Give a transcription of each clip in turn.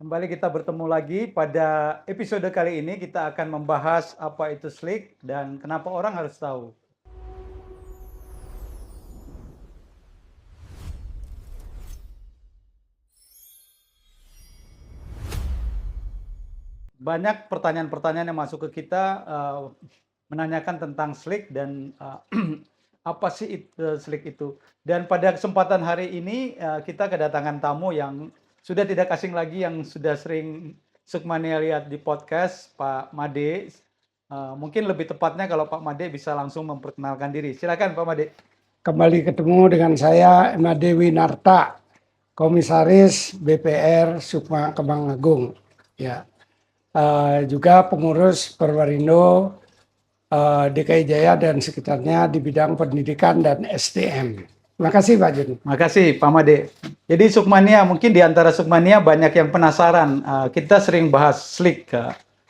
Kembali kita bertemu lagi. Pada episode kali ini kita akan membahas apa itu SLIC dan kenapa orang harus tahu. Banyak pertanyaan-pertanyaan yang masuk ke kita menanyakan tentang SLIC dan apa sih SLIC itu. Dan pada kesempatan hari ini kita kedatangan tamu yang sudah tidak asing lagi, yang sudah sering Sukmania lihat di podcast, Pak Made. Mungkin lebih tepatnya kalau Pak Made bisa langsung memperkenalkan diri. Silakan Pak Made. Kembali ketemu dengan saya, Made Winarta, Komisaris BPR Sukma Kembang Agung. Ya, juga pengurus Perwarindo DKI Jaya dan sekitarnya di bidang pendidikan dan SDM. Terima kasih Pak Juni. Terima kasih Pak Made. Jadi Sukmania, mungkin di antara Sukmania banyak yang penasaran. Kita sering bahas SLIC.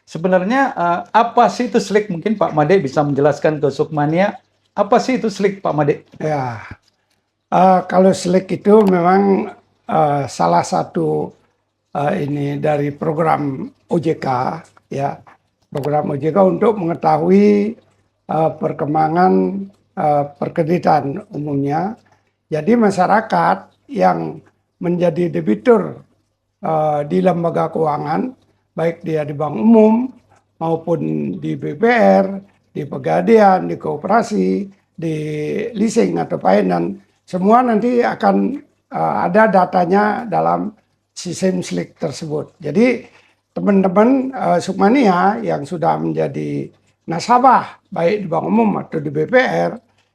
Sebenarnya apa sih itu SLIC? Mungkin Pak Made bisa menjelaskan ke Sukmania. Apa sih itu SLIC, Pak Made? Ya, kalau SLIC itu memang salah satu ini dari program OJK, ya, program OJK untuk mengetahui perkembangan perkreditan umumnya. Jadi masyarakat yang menjadi debitur di lembaga keuangan, baik dia di bank umum maupun di BPR, di Pegadaian, di koperasi, di leasing atau finance, semua nanti akan ada datanya dalam sistem SLIC tersebut. Jadi teman-teman Sukmania yang sudah menjadi nasabah baik di bank umum atau di BPR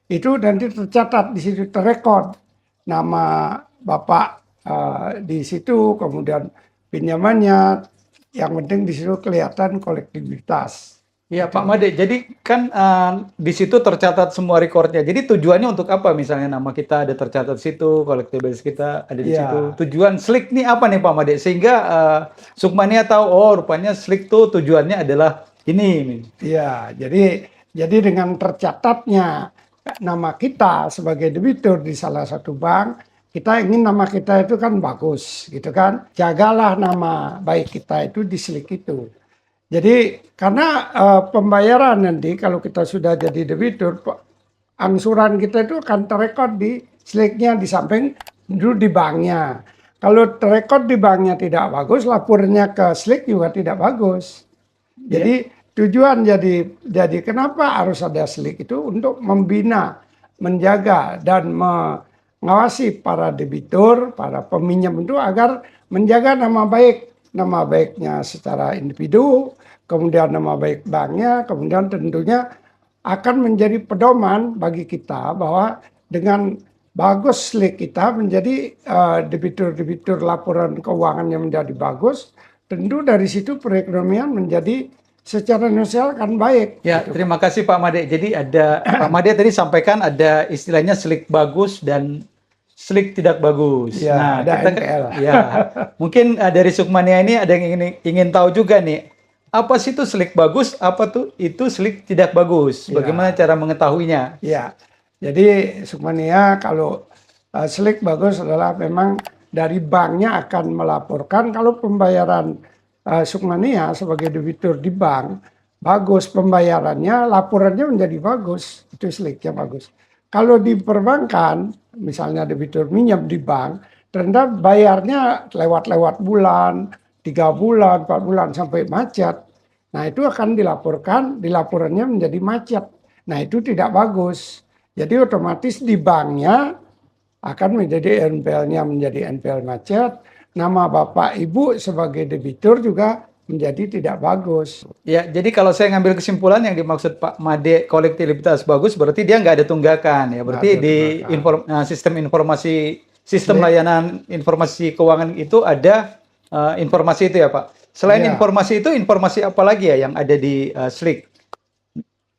itu nanti tercatat di situ, terrekod nama Bapak di situ, kemudian pinjamannya, yang penting di situ kelihatan kolektivitas. Iya Pak Made, jadi kan di situ tercatat semua rekornya. Jadi tujuannya untuk apa? Misalnya nama kita ada tercatat di situ, collectibles kita ada di situ. Ya, Tujuan SLIC ini apa nih Pak Made? Sehingga Sukmania tahu, oh rupanya SLIC tuh tujuannya adalah ini. ya. Jadi dengan tercatatnya nama kita sebagai debitur di salah satu bank, kita ingin nama kita itu kan bagus, gitu kan? Jagalah nama baik kita itu di SLIC itu. Jadi karena pembayaran nanti kalau kita sudah jadi debitur, angsuran kita itu akan terrekod di SLIC-nya di samping dulu di banknya. Kalau terrekod di banknya tidak bagus, laporannya ke SLIC juga tidak bagus. Jadi tujuan jadi kenapa harus ada SLIC itu untuk membina, menjaga dan mengawasi para debitur, para peminjam itu agar menjaga nama baiknya secara individu, kemudian nama baik banknya, kemudian tentunya akan menjadi pedoman bagi kita bahwa dengan bagus SLIC kita menjadi debitur-debitur laporan keuangannya menjadi bagus, tentu dari situ perekonomian menjadi secara nasional kan baik. Ya, gitu. terima kasih Pak Made. Jadi ada Pak Made tadi sampaikan ada istilahnya SLIC bagus dan SLIC tidak bagus. Ya, Nah, ada kita NPL. ya mungkin dari Sukmania ini ada yang ingin tahu juga nih. Apa sih itu SLIC bagus? Apa tuh itu SLIC tidak bagus? Bagaimana cara mengetahuinya? Ya, jadi Sukmania kalau SLIC bagus adalah memang dari banknya akan melaporkan kalau pembayaran Sukmania sebagai debitur di bank bagus pembayarannya, laporannya menjadi bagus, itu SLIC-nya bagus. Kalau di perbankan, misalnya debitur minjem di bank, ternyata bayarnya lewat-lewat bulan, 3 bulan, 4 bulan sampai macet. Nah itu akan dilaporkan, di laporannya menjadi macet. Nah itu tidak bagus. Jadi otomatis di banknya akan menjadi NPL-nya menjadi NPL macet. Nama Bapak Ibu sebagai debitur juga menjadi tidak bagus. Ya, jadi kalau saya ngambil kesimpulan yang dimaksud Pak Made kolektivitas bagus berarti dia nggak ada tunggakan ya. Berarti Ada di sistem informasi sistem layanan informasi keuangan itu ada informasi itu ya Pak. Selain Ya. informasi itu, informasi apa lagi ya yang ada di SLIC?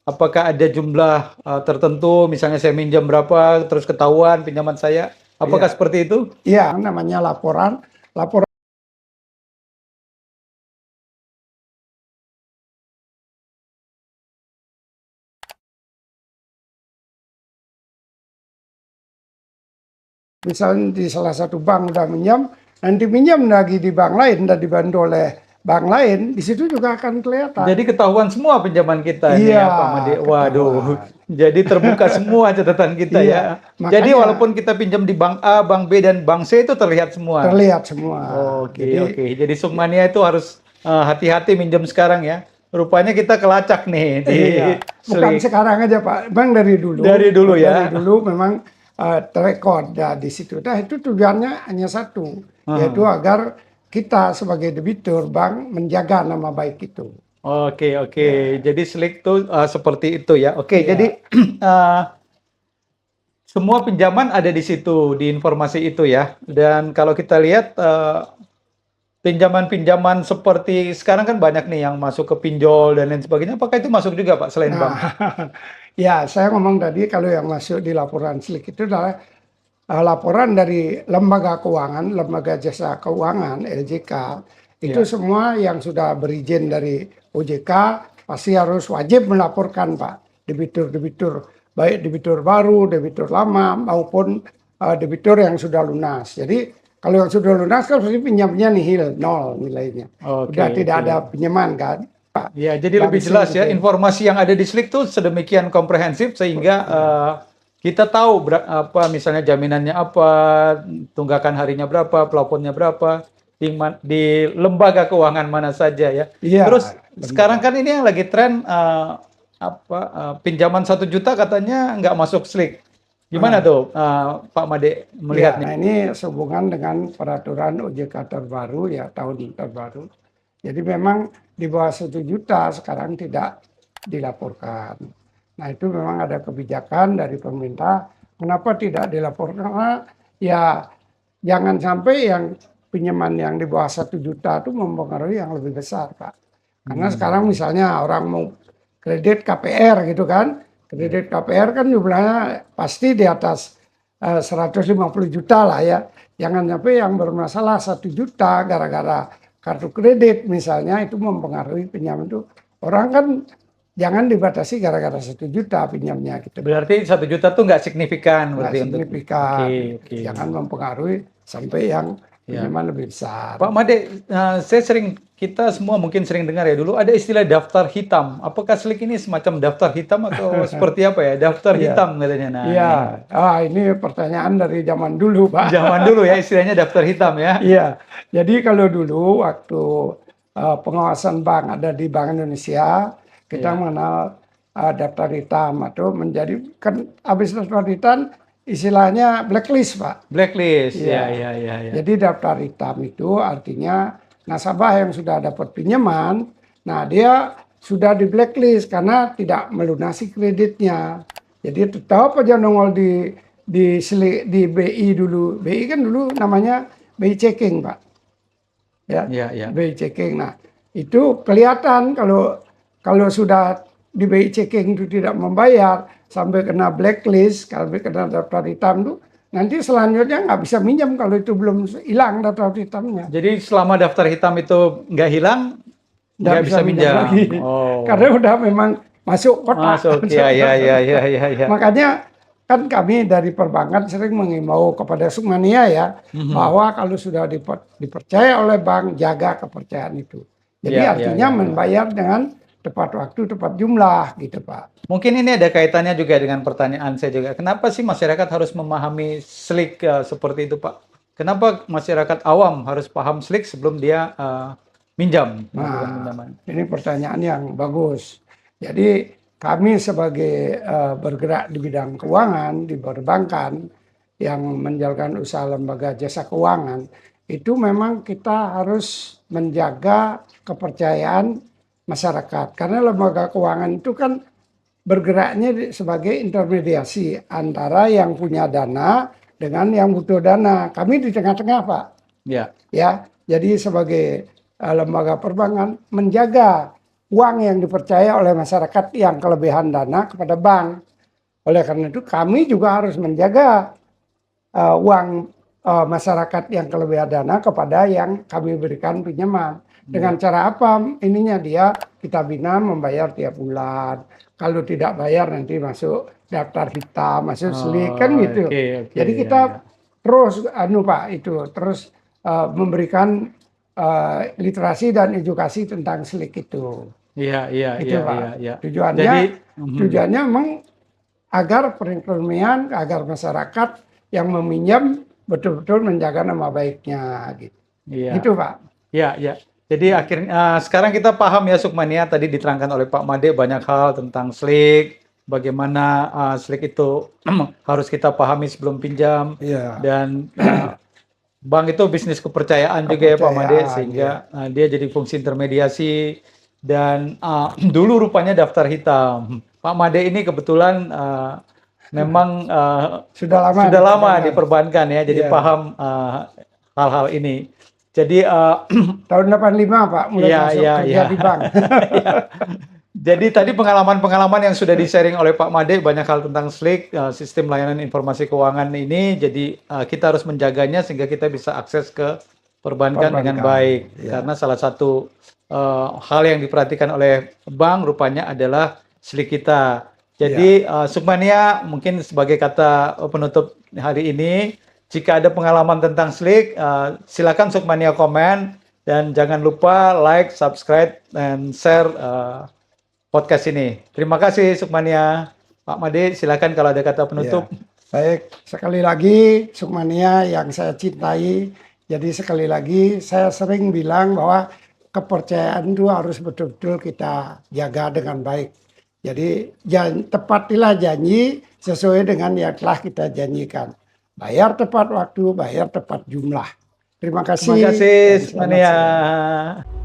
Apakah ada jumlah tertentu, misalnya saya minjam berapa, terus ketahuan pinjaman saya? Apakah Iya. seperti itu? Iya, namanya laporan. Laporan misalnya di salah satu bank udah minjam, nanti pinjam lagi di bank lain dan dibantu oleh bank lain, di situ juga akan kelihatan. Jadi ketahuan semua pinjaman kita nih Iya, ya Pak Made. Waduh, ketahuan. jadi terbuka semua catatan kita Iya, ya. Jadi makanya walaupun kita pinjam di bank A, bank B, dan bank C itu terlihat semua. terlihat semua. Oke, Jadi oke. Jadi Sukmania itu harus hati-hati minjem sekarang ya. Rupanya kita kelacak nih di iya, bukan Slik. sekarang aja Pak, memang dari dulu. Dari dulu ya. Dari dulu memang terrekod ya, di situ. Nah itu tujuannya hanya satu, yaitu agar kita sebagai debitur bank menjaga nama baik itu. Oke, oke. Jadi Slik tuh seperti itu ya. Oke, Iya. jadi semua pinjaman ada di situ, di informasi itu ya. Dan kalau kita lihat pinjaman-pinjaman seperti sekarang kan banyak nih yang masuk ke pinjol dan lain sebagainya. Apakah itu masuk juga Pak selain bank? Nah, ya saya ngomong tadi kalau yang masuk di laporan SLIK itu adalah laporan dari lembaga keuangan, lembaga jasa keuangan (LJK). Itu Ya. semua yang sudah berizin dari OJK pasti harus wajib melaporkan Pak, debitur-debitur, baik debitur baru, debitur lama maupun debitur yang sudah lunas. Jadi kalau yang sudah lunas kan pasti pinjamnya nihil, nol nilainya. Oke, Sudah tidak oke. ada pinjaman kan, Pak. Ya, jadi lebih Langsung jelas ya gitu. informasi yang ada di Slik tuh sedemikian komprehensif sehingga kita tahu apa misalnya jaminannya apa, tunggakan harinya berapa, plafonnya berapa, di lembaga keuangan mana saja ya. Iya, Terus benar. sekarang kan ini yang lagi tren pinjaman 1 juta katanya nggak masuk Slik. Gimana tuh Pak Made Ya, melihatnya? nah ini sehubungan dengan peraturan OJK terbaru ya, tahun terbaru. Jadi memang di bawah 1 juta sekarang tidak dilaporkan. Nah itu memang ada kebijakan dari pemerintah. Kenapa tidak dilaporkan? Karena ya jangan sampai yang pinjaman yang di bawah 1 juta itu mempengaruhi yang lebih besar, Pak. Karena sekarang misalnya orang mau kredit KPR gitu kan, kredit KPR kan jumlahnya pasti di atas 150 juta lah ya. Jangan sampai yang bermasalah 1 juta gara-gara kartu kredit misalnya itu mempengaruhi pinjaman itu. Orang kan jangan dibatasi gara-gara 1 juta pinjamnya gitu. Berarti 1 juta tuh nggak signifikan Nggak berarti untuk. signifikan. Oke, oke. Jangan mempengaruhi sampai yang Ya. pinjaman lebih besar. Pak Made, kita semua mungkin sering dengar ya dulu ada istilah daftar hitam. Apakah Slik ini semacam daftar hitam atau seperti apa ya? Daftar Iya. hitam katanya. Nah, Iya, ini pertanyaan dari zaman dulu, Pak. zaman dulu ya istilahnya daftar hitam ya. Iya, jadi kalau dulu waktu pengawasan bank ada di Bank Indonesia, kita Iya. mengenal daftar hitam atau menjadi kan habis daftar hitam istilahnya blacklist, Pak. Blacklist. Iya. Ya. Jadi daftar hitam itu artinya nasabah yang sudah dapat pinjaman, nah dia sudah di blacklist karena tidak melunasi kreditnya. Jadi tetap aja nongol di BI dulu. BI kan dulu namanya BI checking, Pak. Ya, Iya. BI checking. Nah, itu kelihatan kalau sudah di BI checking itu tidak membayar sampai kena blacklist, kalau kena daftar hitam itu nanti selanjutnya nggak bisa minjam kalau itu belum hilang daftar hitamnya. Jadi selama daftar hitam itu nggak hilang, nggak bisa minjam. lagi. Oh. Karena udah memang masuk kotak. Masuk. Ya. Makanya kan kami dari perbankan sering mengimbau kepada Sukmania ya, bahwa kalau sudah dipercaya oleh bank, jaga kepercayaan itu. Jadi Ya. artinya membayar dengan tepat waktu, tepat jumlah gitu, Pak. Mungkin ini ada kaitannya juga dengan pertanyaan saya juga. Kenapa sih masyarakat harus memahami Slik seperti itu, Pak? Kenapa masyarakat awam harus paham Slik sebelum dia minjam? melakukan pinjaman? Ini pertanyaan yang bagus. Jadi kami sebagai bergerak di bidang keuangan, di perbankan, yang menjalankan usaha lembaga jasa keuangan, itu memang kita harus menjaga kepercayaan masyarakat. Karena lembaga keuangan itu kan bergeraknya sebagai intermediasi antara yang punya dana dengan yang butuh dana. Kami di tengah-tengah, Pak. Ya. Ya, jadi sebagai lembaga perbankan menjaga uang yang dipercaya oleh masyarakat yang kelebihan dana kepada bank. Oleh karena itu kami juga harus menjaga uang masyarakat yang kelebihan dana kepada yang kami berikan pinjaman. Dengan cara apa? Ininya dia kita bina membayar tiap bulan. Kalau tidak bayar nanti masuk daftar hitam, masuk Slik kan gitu. Oke, Jadi ya. kita terus Pak itu terus memberikan literasi dan edukasi tentang SLIK itu. Iya, iya, Gitu, iya, Pak. iya, iya. Tujuannya, Jadi, tujuannya memang agar perekonomian, agar masyarakat yang meminjam betul-betul menjaga nama baiknya, gitu. iya, Gitu, Pak. iya, iya. Jadi akhirnya sekarang kita paham ya Sukmania, tadi diterangkan oleh Pak Made banyak hal tentang SLIK, bagaimana SLIK itu harus kita pahami sebelum pinjam, Iya. dan bank itu bisnis kepercayaan juga ya Pak Made, Kepercayaan, sehingga dia jadi fungsi intermediasi, dan dulu rupanya daftar hitam. Pak Made ini kebetulan memang Sudah lama sudah di lama perbankan. di perbankan ya, jadi Iya. paham hal-hal ini. Jadi Tahun 85, Pak, mulai iya, masuk iya, kerja iya. di bank. Jadi tadi pengalaman-pengalaman yang sudah di-sharing oleh Pak Made banyak hal tentang SLIK, sistem layanan informasi keuangan ini. Jadi kita harus menjaganya sehingga kita bisa akses ke perbankan dengan Perbankan, baik. ya. Karena salah satu hal yang diperhatikan oleh bank rupanya adalah SLIK kita. Jadi Sukmania mungkin sebagai kata penutup hari ini, jika ada pengalaman tentang SLIK, silakan Sukmania komen, dan jangan lupa like, subscribe, dan share podcast ini. Terima kasih Sukmania. Pak Made, silakan kalau ada kata penutup. Ya. Baik, sekali lagi Sukmania yang saya cintai. Jadi sekali lagi saya sering bilang bahwa kepercayaan itu harus betul-betul kita jaga dengan baik. Jadi tepatilah janji sesuai dengan yang telah kita janjikan. Bayar tepat waktu, bayar tepat jumlah. Terima kasih. Terima kasih dan selamat Sukmania. siang.